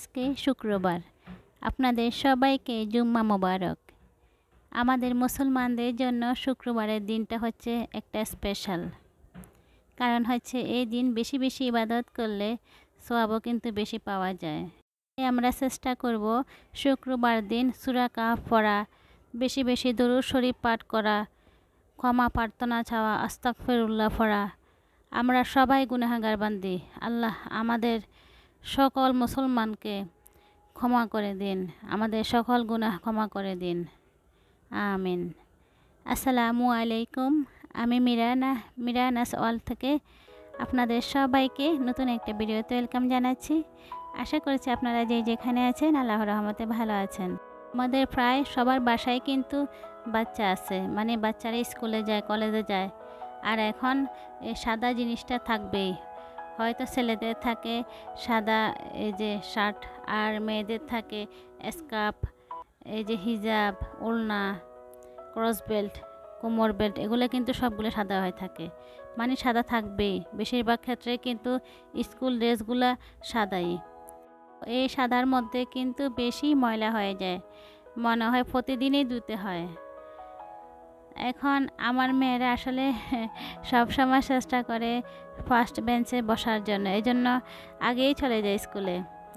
আজকে শুক্রবার। আপনাদের সবাইকে জুম্মা মোবারক। আমাদের মুসলমানদের জন্য শুক্রবারের দিনটা হচ্ছে একটা স্পেশাল। কারণ হচ্ছে এই দিন বেশি বেশি ইবাদত করলে সওয়াবও কিন্তু বেশি পাওয়া যায়। তাই আমরা চেষ্টা করব শুক্রবার দিন সূরা কাহফ পড়া, বেশি বেশি দরুদ শরীফ পাঠ করা, ক্ষমা প্রার্থনা চাওয়া, আস্তাগফিরুল্লাহ পড়া। আমরা সবাই গুনাহগার বান্দি। আল্লাহ আমাদের সকল মুসলমানকে ক্ষমা করে দিন, আমাদের সকল গুনাহ ক্ষমা করে দিন, আমিন। আসসালামু আলাইকুম। আমি মিরানাস ওয়াল থেকে আপনাদের সবাইকে নতুন একটা ভিডিওতে ওয়েলকাম জানাচ্ছি। আশা করছি আপনারা যেখানে আছেন আল্লাহর রহমতে ভালো আছেন। আমাদের প্রায় সবার বাসায় কিন্তু বাচ্চা আছে, মানে বাচ্চারা স্কুলে যায়, কলেজে যায়। আর এখন এই সাদা জিনিসটা থাকবেই। হয়তো ছেলেদের থাকে সাদা এই যে শার্ট, আর মেয়েদের থাকে স্কার্ফ, এই যে হিজাব, ওড়না, ক্রস বেল্ট, কোমর বেল্ট, এগুলো কিন্তু সবগুলো সাদা হয়ে থাকে, মানে সাদা থাকবেই। বেশিরভাগ ক্ষেত্রে কিন্তু স্কুল ড্রেসগুলো সাদাই। এই সাদার মধ্যে কিন্তু বেশি ময়লা হয়ে যায়, মনে হয় প্রতিদিনই ধুতে হয়। এখন আমার মেয়েরা আসলে সবসময় চেষ্টা করে ফার্স্ট বেঞ্চে বসার জন্য, এই জন্য আগেই চলে যায় স্কুলে,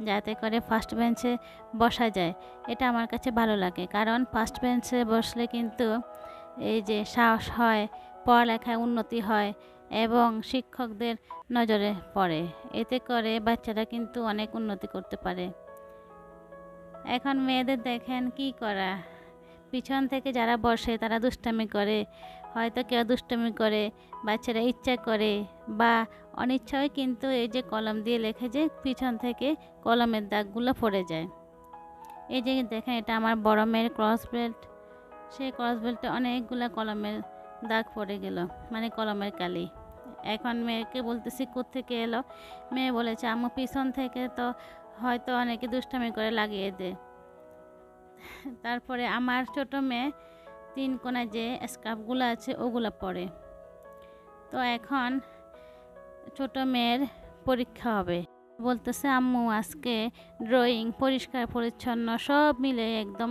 যাতে করে ফার্স্ট বেঞ্চে বসা যায়। এটা আমার কাছে ভালো লাগে, কারণ ফার্স্ট বেঞ্চে বসলে কিন্তু এই যে সাহস হয়, পড়ালেখায় উন্নতি হয় এবং শিক্ষকদের নজরে পড়ে। এতে করে বাচ্চারা কিন্তু অনেক উন্নতি করতে পারে। এখন মেয়েদের দেখেন কি করা, পিছন থেকে যারা বসে তারা দুষ্টামি করে, হয়তো কেউ দুষ্টামি করে, বাচ্চারা ইচ্ছা করে বা অনিচ্ছায় কিন্তু এই যে কলম দিয়ে লেখে যে পিছন থেকে কলমের দাগগুলো পড়ে যায়। এই যে দেখেন, এটা আমার বড় মেয়ের ক্রস বেল্ট। সেই ক্রস বেল্টে অনেকগুলো কলমের দাগ পড়ে গেল, মানে কলমের কালি। এখন মেয়েকে বলতেছি কোত্থেকে এলো, মেয়ে বলেছে আম্মু পিছন থেকে তো হয়তো অনেকে দুষ্টামি করে লাগিয়ে দে। তারপরে আমার ছোট মেয়ে 3 কোণা যে স্কার্ফগুলো আছে ওগুলো পরে। তো এখন ছোট মেয়ের পরীক্ষা হবে, বলতেছে আম্মু আজকে ড্রয়িং পরিষ্কার পরিচ্ছন্ন সব মিলে একদম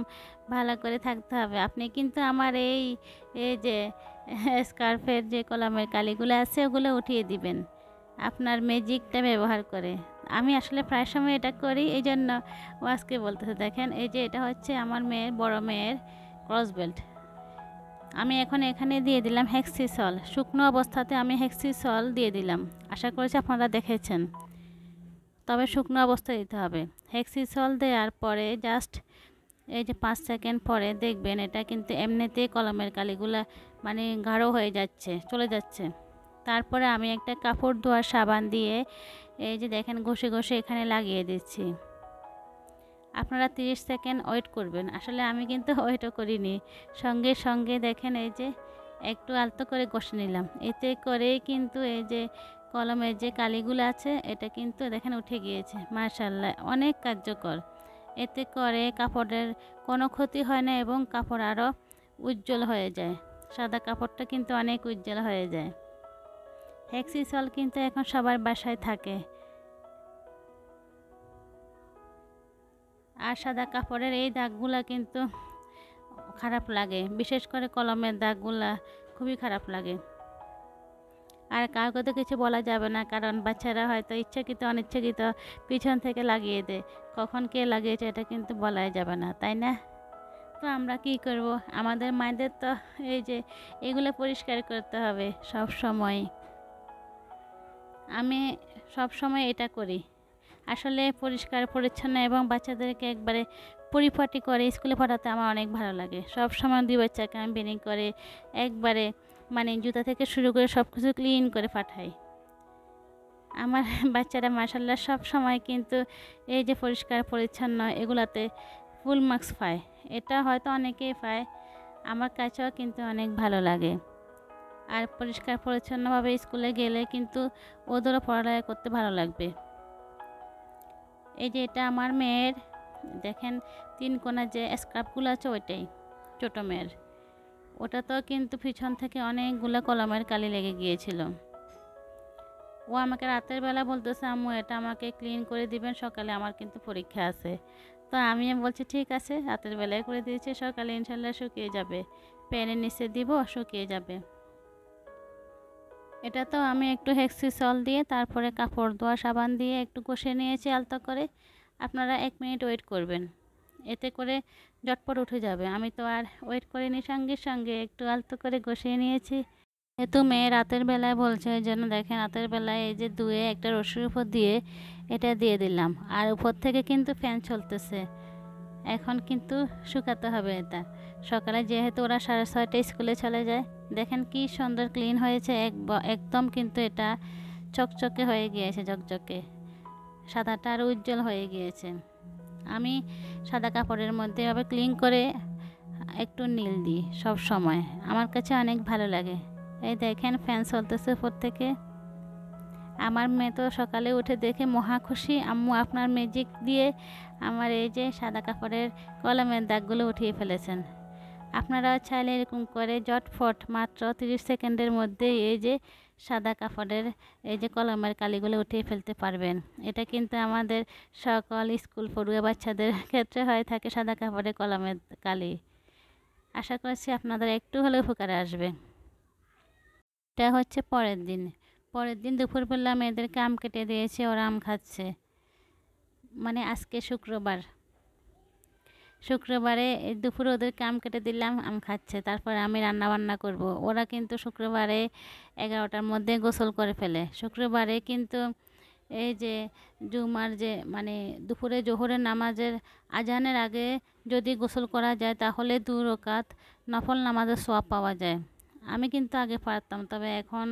ভালো করে থাকতে হবে। আপনি কিন্তু আমার এই যে স্কার্ফের যে কলমের কালিগুলো আছে ওগুলো উঠিয়ে দিবেন আপনার ম্যাজিকটা ব্যবহার করে। আমি আসলে প্রায় সময় এটা করি, এই জন্য ও আজকে বলতেছে। দেখেন এই যে এটা হচ্ছে আমার মেয়ের, বড় মেয়ের ক্রস বেল্ট। আমি এখন এখানে দিয়ে দিলাম হেক্সিসল, শুকনো অবস্থাতে আমি হেক্সিসল দিয়ে দিলাম। আশা করছি আপনারা দেখেছেন, তবে শুকনো অবস্থায় দিতে হবে। হেক্সিসল দেওয়ার পরে জাস্ট এই যে 5 সেকেন্ড পরে দেখবেন এটা কিন্তু এমনিতেই কলমের কালিগুলা মানে গাঢ় হয়ে যাচ্ছে, চলে যাচ্ছে। তারপরে আমি একটা কাপড় ধোয়ার সাবান দিয়ে এই যে দেখেন ঘষে ঘষে এখানে লাগিয়ে দিচ্ছি। আপনারা 30 সেকেন্ড ওয়েট করবেন। আসলে আমি কিন্তু ওয়েটও করিনি, সঙ্গে সঙ্গে দেখেন এই যে একটু আলতো করে ঘষে নিলাম। এতে করেই কিন্তু এই যে কলমের যে কালিগুলো আছে এটা কিন্তু দেখেন উঠে গিয়েছে। মাশাআল্লাহ, অনেক কার্যকর। এতে করে কাপড়ের কোনো ক্ষতি হয় না এবং কাপড় আরও উজ্জ্বল হয়ে যায়। সাদা কাপড়টা কিন্তু অনেক উজ্জ্বল হয়ে যায়। হেক্সিসল কিন্তু এখন সবার বাসায় থাকে। আর সাদা কাপড়ের এই দাগগুলা কিন্তু খারাপ লাগে, বিশেষ করে কলমের দাগগুলা খুবই খারাপ লাগে। আর কাউকে তো কিছু বলা যাবে না, কারণ বাচ্চারা হয়তো ইচ্ছাকৃত অনিচ্ছাকৃত পিছন থেকে লাগিয়ে দেয়। কখন কে লাগিয়েছে এটা কিন্তু বলাই যাবে না, তাই না? তো আমরা কি করব, আমাদের মায়েদের তো এই যে এগুলো পরিষ্কার করতে হবে সব সময়। আমি সব সময় এটা করি। আসলে পরিষ্কার পরিচ্ছন্ন এবং বাচ্চাদেরকে একবারে পরিপাটি করে স্কুলে পাঠাতে আমার অনেক ভালো লাগে। সব সময় 2 বাচ্চাকে আমি বেনি করে একবারে মানে জুতা থেকে শুরু করে সব কিছু ক্লিন করে পাঠাই। আমার বাচ্চারা মাশাআল্লাহ সব সময় কিন্তু এই যে পরিষ্কার পরিচ্ছন্ন এগুলাতে ফুল মার্কস পায়। এটা হয়তো অনেকেই পায়, আমার কাছেও কিন্তু অনেক ভালো লাগে। আর পরিষ্কার পরিচ্ছন্নভাবে স্কুলে গেলে কিন্তু ওদেরও পড়ালেখা করতে ভালো লাগবে। এই যে এটা আমার মেয়ের, দেখেন 3 কোণা যে স্কার্ফগুলো আছে ওইটাই ছোট মেয়ের। ওটা তো কিন্তু পিছন থেকে অনেকগুলো কলমের কালি লেগে গিয়েছিল। ও আমাকে রাতের বেলা বলতেছে, আম্মু এটা আমাকে ক্লিন করে দিবেন, সকালে আমার কিন্তু পরীক্ষা আছে। তো আমি বলছি ঠিক আছে, রাতের বেলায় করে দিয়েছি, সকালে ইনশাল্লাহ শুকিয়ে যাবে, প্যানের নিচে দিব, শুকিয়ে যাবে। এটা তো আমি একটু হেক্সিসল দিয়ে তারপরে কাপড় ধোয়া সাবান দিয়ে একটু কষে নিয়েছি আলতো করে। আপনারা 1 মিনিট ওয়েট করবেন, এতে করে ঝটপট উঠে যাবে। আমি তো আর ওয়েট করিনি, সঙ্গে সঙ্গে একটু আলতো করে কষিয়ে নিয়েছি। যেহেতু মেয়ে রাতের বেলায় বলছে, ওই জন্য দেখেন রাতের বেলায় এই যে ধুয়ে একটা রশির উপর দিয়ে এটা দিয়ে দিলাম, আর উপর থেকে কিন্তু ফ্যান চলতেছে। এখন কিন্তু শুকাতে হবে এটা। সকালে যেহেতু ওরা 6:30টায় স্কুলে চলে যায়, দেখেন কি সুন্দর ক্লিন হয়েছে, একদম কিন্তু এটা চকচকে হয়ে গিয়েছে, ঝকঝকে সাদাটা আর উজ্জ্বল হয়ে গিয়েছে। আমি সাদা কাপড়ের মধ্যে এভাবে ক্লিন করে একটু নীল দিই সব সময়, আমার কাছে অনেক ভালো লাগে। এই দেখেন ফ্যান চলতেছে উপর থেকে। আমার মেয়ে তো সকালে উঠে দেখে মহা খুশি, আম্মু আপনার ম্যাজিক দিয়ে আমার এই যে সাদা কাপড়ের কলমের দাগগুলো উঠিয়ে ফেলেছেন। আপনারাও চাইলে এরকম করে ঝটফট মাত্র 30 সেকেন্ডের মধ্যে এই যে সাদা কাপড়ের এই যে কলমের কালিগুলো উঠিয়ে ফেলতে পারবেন। এটা কিন্তু আমাদের সকল স্কুল পড়ুয়া বাচ্চাদের ক্ষেত্রে হয়ে থাকে সাদা কাপড়ের কলমের কালি। আশা করছি আপনাদের একটু হলেও উপকারে আসবে। এটা হচ্ছে পরের দিন দুপুরবেলা মেয়েদেরকে আম কেটে দিয়েছি, ওরা আম খাচ্ছে। মানে আজকে শুক্রবারে দুপুরে ওদেরকে আম কেটে দিলাম, আম খাচ্ছে। তারপরে আমি রান্না বান্না করব। ওরা কিন্তু শুক্রবারে 11টার মধ্যে গোসল করে ফেলে। শুক্রবারে কিন্তু এই যে জুমার যে মানে দুপুরে জোহরের নামাজের আজানের আগে যদি গোসল করা যায়, তাহলে 2 রাকাত নফল নামাজের সওয়াব পাওয়া যায়। আমি কিন্তু আগে পারতাম, তবে এখন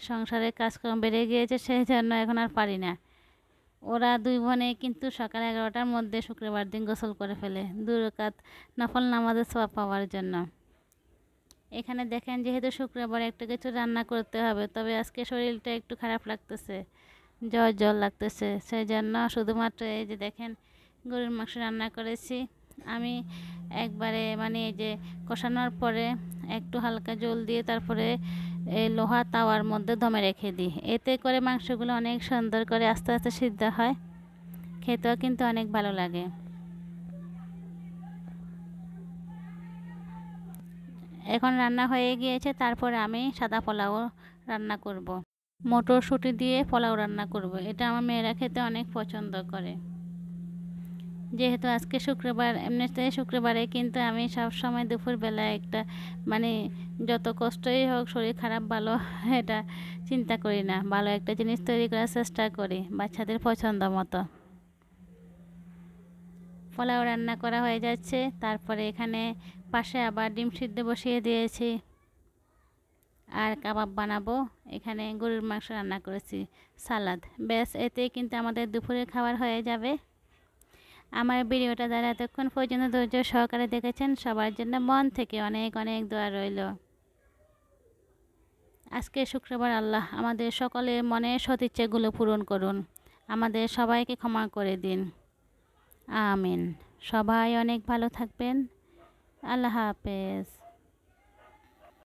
সংসারের কাজকর্ম বেড়ে গিয়েছে, সেই জন্য এখন আর পারি না। ওরা 2 বোনে কিন্তু সকাল 11টার মধ্যে শুক্রবার দিন গোসল করে ফেলে 2 রাকাত নফল নামাজের সওয়াব পাওয়ার জন্য। এখানে দেখেন যেহেতু শুক্রবার একটা কিছু রান্না করতে হবে, তবে আজকে শরীরটা একটু খারাপ লাগতেছে, জ্বর লাগতেছে, সেই জন্য শুধুমাত্র এই যে দেখেন গরুর মাংস রান্না করেছি। আমি একবারে মানে এই যে কষানোর পরে একটু হালকা জল দিয়ে তারপরে এই লোহা তাওয়ার মধ্যে দমে রেখে দিই, এতে করে মাংসগুলো অনেক সুন্দর করে আস্তে আস্তে সিদ্ধ হয়, খেতেও কিন্তু অনেক ভালো লাগে। এখন রান্না হয়ে গিয়েছে, তারপরে আমি সাদা পোলাও রান্না করব। মটরশুঁটি দিয়ে পোলাও রান্না করব, এটা আমার মেয়েরা খেতে অনেক পছন্দ করে। যেহেতু আজকে শুক্রবার, এমনিতে শুক্রবারে কিন্তু আমি সব সময় দুপুরবেলা একটা মানে যত কষ্টই হোক, শরীর খারাপ ভালো এটা চিন্তা করি না, ভালো একটা জিনিস তৈরি করার চেষ্টা করি বাচ্চাদের পছন্দ মতো। পোলাও রান্না করা হয়ে যাচ্ছে, তারপরে এখানে পাশে আবার ডিম সিদ্ধ বসিয়ে দিয়েছি আর কাবাব বানাবো। এখানে গরুর মাংস রান্না করেছি, সালাদ, ব্যাস এতেই কিন্তু আমাদের দুপুরের খাবার হয়ে যাবে। আমার ভিডিওটা যারা এতক্ষণ পর্যন্ত ধৈর্য সহকারে দেখেছেন, সবার জন্য মন থেকে অনেক অনেক দোয়া রইল। আজকে শুক্রবার, আল্লাহ আমাদের সকলের মনের সদিচ্ছাগুলো পূরণ করুন, আমাদের সবাইকে ক্ষমা করে দিন, আমিন। সবাই অনেক ভালো থাকবেন। আল্লাহ হাফেজ।